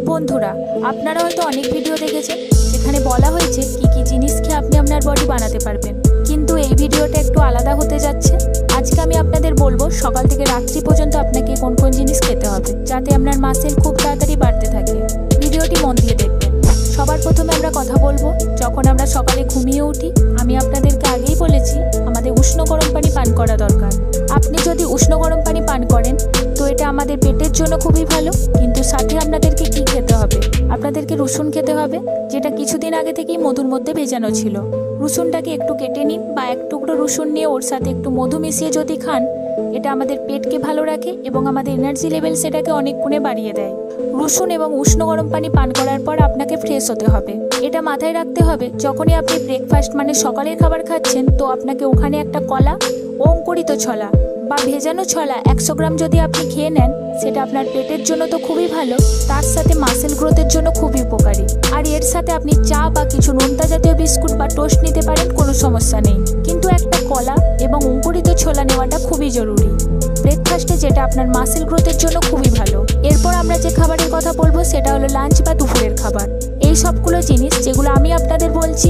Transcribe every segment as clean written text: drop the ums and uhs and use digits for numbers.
বন্ধুরা, আপনারা হয়তো অনেক ভিডিও দেখেছেন যেখানে বলা হয়েছে কি কি জিনিস খেয়ে আপনি আপনার বডি বানাতে পারবেন, কিন্তু এই ভিডিওটা একটু আলাদা হতে যাচ্ছে। আজকে আমি আপনাদের বলবো সকাল থেকে রাত্রি পর্যন্ত আপনাকে কোন কোন জিনিস খেতে হবে যাতে আপনার মাসেল খুব তাড়াতাড়ি বাড়তে থাকে। ভিডিওটি মন দিয়ে দেখবেন। সবার প্রথমে আমরা কথা বলবো যখন আমরা সকালে ঘুমিয়ে উঠি। আমি আপনাদেরকে আগেই বলেছি আমাদের উষ্ণ গরম পানি পান করা দরকার। আপনি যদি উষ্ণ গরম পানি পান করেন তো এটা আমাদের পেটের জন্য খুবই ভালো, কিন্তু সাথে আপনাদেরকে কি খেতে হবে? আপনাদেরকে রসুন খেতে হবে, যেটা কিছুদিন আগে থেকেই মধুর মধ্যে ভেজানো ছিল। রসুনটাকে একটু কেটে নিন বা এক টুকরো রসুন নিয়ে ওর সাথে একটু মধু মিশিয়ে যদি খান, এটা আমাদের পেটকে ভালো রাখে এবং আমাদের এনার্জি লেভেল সেটাকে অনেক গুণে বাড়িয়ে দেয়। রসুন এবং উষ্ণ গরম পানি পান করার পর আপনাকে ফ্রেশ হতে হবে। এটা মাথায় রাখতে হবে যখনই আপনি ব্রেকফাস্ট মানে সকালের খাবার খাচ্ছেন, তো আপনাকে ওখানে একটা কলা, অঙ্কুরিত ছোলা বা ভেজানো ছোলা 100 গ্রাম যদি আপনি খেয়ে নেন, সেটা আপনার পেটের জন্য তো খুবই ভালো, তার সাথে মাসেল গ্রোথের জন্য খুবই উপকারী। আর এর সাথে আপনি চা বা কিছু নোনতা জাতীয় বিস্কুট বা টোস্ট নিতে পারেন, কোনো সমস্যা নেই, কিন্তু একটা কলা এবং অঙ্কুরিত ছোলা নেওয়াটা খুবই জরুরি ব্রেকফাস্টে, যেটা আপনার মাসেল গ্রোথের জন্য খুবই ভালো। এরপর আমরা যে খাবারের কথা বলবো সেটা হলো লাঞ্চ বা দুপুরের খাবার। এই সবগুলো জিনিস যেগুলো আমি আপনাদের বলছি,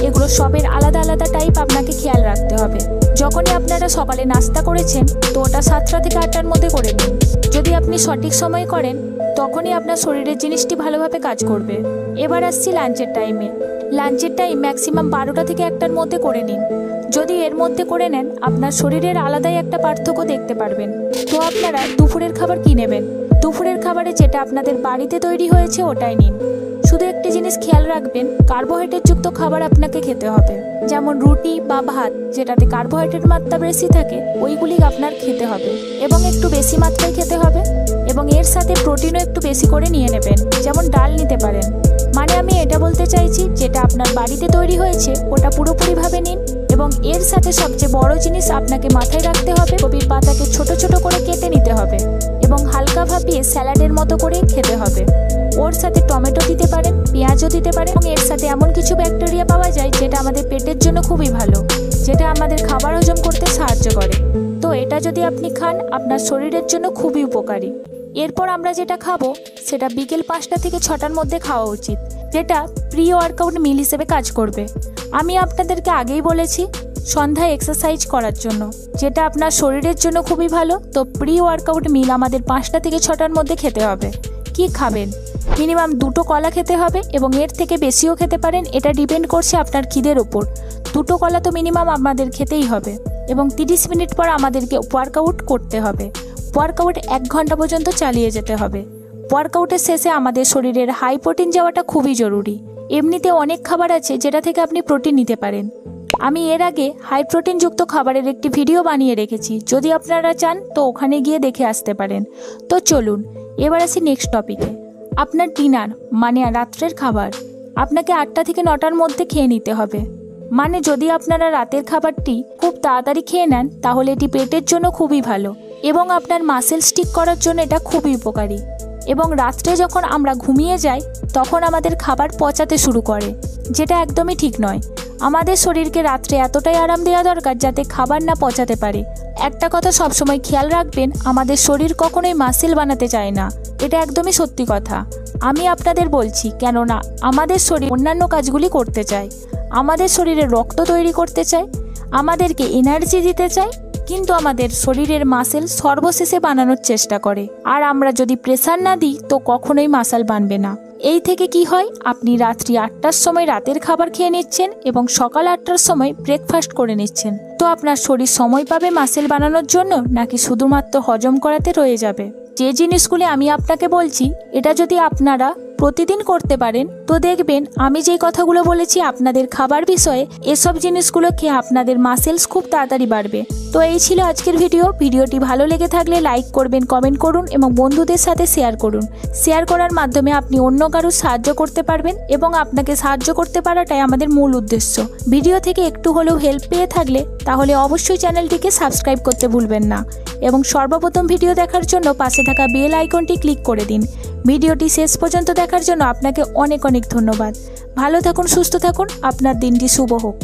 এগুলো সবের আলাদা আলাদা টাইপ আপনাকে খেয়াল রাখতে হবে। যখনই আপনারা সকালে নাস্তা করেছেন তো ওটা 7টা থেকে 8টার মধ্যে করে নিন। যদি আপনি সঠিক সময় করেন তখনই আপনার শরীরের জিনিসটি ভালোভাবে কাজ করবে। এবার আসছি লাঞ্চের টাইমে। লাঞ্চের টাইম ম্যাক্সিমাম 12টা থেকে 1টার মধ্যে করে নিন। যদি এর মধ্যে করে নেন আপনার শরীরের আলাদাই একটা পার্থক্য দেখতে পারবেন। তো আপনারা দুপুরের খাবার কি নেবেন? দুপুরের খাবারে যেটা আপনাদের বাড়িতে তৈরি হয়েছে ওটাই নিন। শুধু একটি জিনিস খেয়াল রাখবেন, কার্বোহাইড্রেট যুক্ত খাবার আপনাকে খেতে হবে, যেমন রুটি বা ভাত যেটাতে কার্বোহাইড্রেট মাত্রা বেশি থাকে ওইগুলি আপনার খেতে হবে এবং একটু বেশি মাত্রায় খেতে হবে, এবং এর সাথে প্রোটিনও একটু বেশি করে নিয়ে নেবেন, যেমন ডাল নিতে পারেন। মানে আমি এটা বলতে চাইছি যেটা আপনার বাড়িতে তৈরি হয়েছে ওটা পুরোপুরিভাবে নিন, এবং এর সাথে সবচেয়ে বড় জিনিস আপনাকে মাথায় রাখতে হবে, কপির পাতাকে ছোট ছোট করে কেটে নিতে হবে এবং হালকা ভাপিয়ে স্যালাডের মতো করে খেতে হবে। ওর সাথে টমেটো দিতে পারেন, পেঁয়াজও দিতে পারেন, এবং এর সাথে এমন কিছু ব্যাকটেরিয়া পাওয়া যায় যেটা আমাদের পেটের জন্য খুবই ভালো, যেটা আমাদের খাবার হজম করতে সাহায্য করে। তো এটা যদি আপনি খান আপনার শরীরের জন্য খুবই উপকারী। এরপর আমরা যেটা খাবো সেটা বিকেল 5টা থেকে 6টার মধ্যে খাওয়া উচিত, যেটা প্রি ওয়ার্কআউট মিল হিসেবে কাজ করবে। আমি আপনাদেরকে আগেই বলেছি সন্ধ্যায় এক্সারসাইজ করার জন্য, যেটা আপনার শরীরের জন্য খুবই ভালো। তো প্রি ওয়ার্কআউট মিল আমাদের 5টা থেকে 6টার মধ্যে খেতে হবে। কি খাবেন? মিনিমাম 2টো কলা খেতে হবে, এবং এর থেকে বেশিও খেতে পারেন, এটা ডিপেন্ড করছে আপনার খিদের ওপর। 2টো কলা তো মিনিমাম আমাদের খেতেই হবে, এবং 30 মিনিট পর আমাদেরকে ওয়ার্কআউট করতে হবে। ওয়ার্কআউট 1 ঘন্টা পর্যন্ত চালিয়ে যেতে হবে। ওয়ার্কআউটের শেষে আমাদের শরীরের হাই প্রোটিন যাওয়াটা খুবই জরুরি। এমনিতে অনেক খাবার আছে যেটা থেকে আপনি প্রোটিন নিতে পারেন। আমি এর আগে হাই প্রোটিন যুক্ত খাবারের একটি ভিডিও বানিয়ে রেখেছি, যদি আপনারা চান তো ওখানে গিয়ে দেখে আসতে পারেন। তো চলুন এবার আসি নেক্সট টপিকে। আপনার ডিনার মানে রাত্রের খাবার আপনাকে 8টা থেকে 9টার মধ্যে খেয়ে নিতে হবে। মানে যদি আপনারা রাতের খাবারটি খুব তাড়াতাড়ি খেয়ে নেন তাহলে এটি পেটের জন্য খুবই ভালো, এবং আপনার মাসেল স্টিক করার জন্য এটা খুবই উপকারী। এবং রাত্রে যখন আমরা ঘুমিয়ে যাই তখন আমাদের খাবার পচাতে শুরু করে, যেটা একদমই ঠিক নয়। আমাদের শরীরকে রাত্রে এতটাই আরাম দেওয়া দরকার যাতে খাবার না পচাতে পারে। একটা কথা সবসময় খেয়াল রাখবেন, আমাদের শরীর কখনোই মাসেল বানাতে চায় না, এটা একদমই সত্যি কথা। আমি আপনাদের বলছি, কেননা আমাদের শরীর অন্যান্য কাজগুলি করতে চায়, আমাদের শরীরে রক্ত তৈরি করতে চায়, আমাদেরকে এনার্জি দিতে চায়, কিন্তু আমাদের শরীরের মাসেল সর্বশেষে বানানোর চেষ্টা করে। আর আমরা যদি প্রেসার না দিই তো কখনোই মাসেল বানবে না। এই থেকে কি হয়, আপনি রাত্রি 8টার সময় রাতের খাবার খেয়ে নিচ্ছেন এবং সকাল 8টার সময় ব্রেকফাস্ট করে নিচ্ছেন। তো আপনার শরীর সময় পাবে মাসেল বানানোর জন্য, নাকি শুধুমাত্র হজম করাতে রয়ে যাবে? যে জিনিসগুলি আমি আপনাকে বলছি এটা যদি আপনারা প্রতিদিন করতে পারেন তো দেখবেন আমি যেই কথাগুলো বলেছি আপনাদের খাবার বিষয়ে, এসব জিনিসগুলো খেয়ে আপনাদের মাসেলস খুব তাড়াতাড়ি বাড়বে। তো এই ছিল আজকের ভিডিওটি ভালো লেগে থাকলে লাইক করবেন, কমেন্ট করুন এবং বন্ধুদের সাথে শেয়ার করুন। শেয়ার করার মাধ্যমে আপনি অন্য কারোর সাহায্য করতে পারবেন, এবং আপনাকে সাহায্য করতে পারাটাই আমাদের মূল উদ্দেশ্য। ভিডিও থেকে একটু হলেও হেল্প পেয়ে থাকলে তাহলে অবশ্যই চ্যানেলটিকে সাবস্ক্রাইব করতে ভুলবেন না, এবং সর্বপ্রথম ভিডিও দেখার জন্য পাশে থাকা বেল আইকনটি ক্লিক করে দিন। ভিডিওটি শেষ পর্যন্ত দেখার জন্য আপনাকে অনেক অনেক ধন্যবাদ। ভালো থাকুন, সুস্থ থাকুন, আপনার দিনটি শুভ হোক।